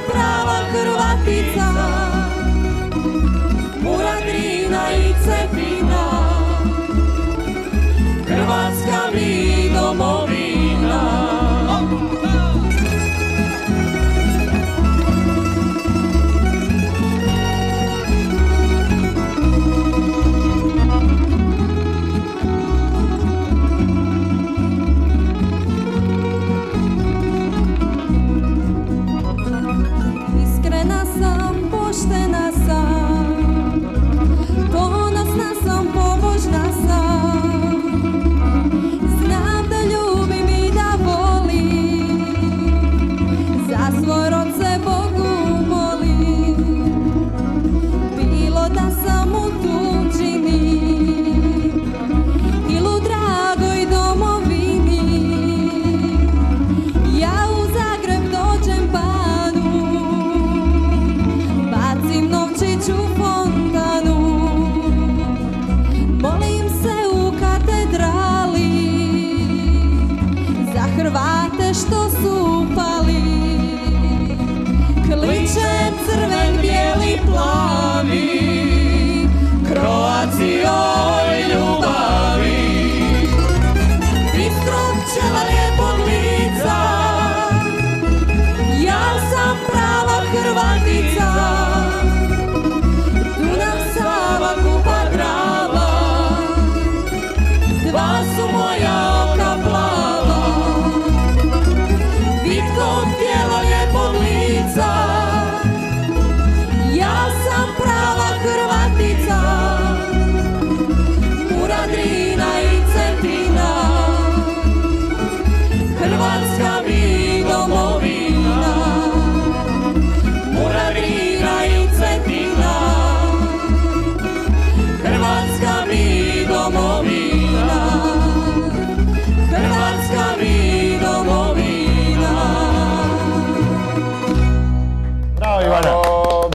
prava Hrvatica, Muradrina i Cepina, Hrvatska mi domovina. Iskrena sam, poštena sam, ponosna sam, pobožna sam. Znam da ljubim i da volim, za svoj rod se Bogu molim. Bilo da sam u tuđini ili u dragoj domovini, ja u Zagreb dođem panu, bacim novčić u fontanu, molim se u katedrali za Hrvate što su pali. Kličem crven, bijeli, plavi, Kroacijoj ljubavi. Bistro pčela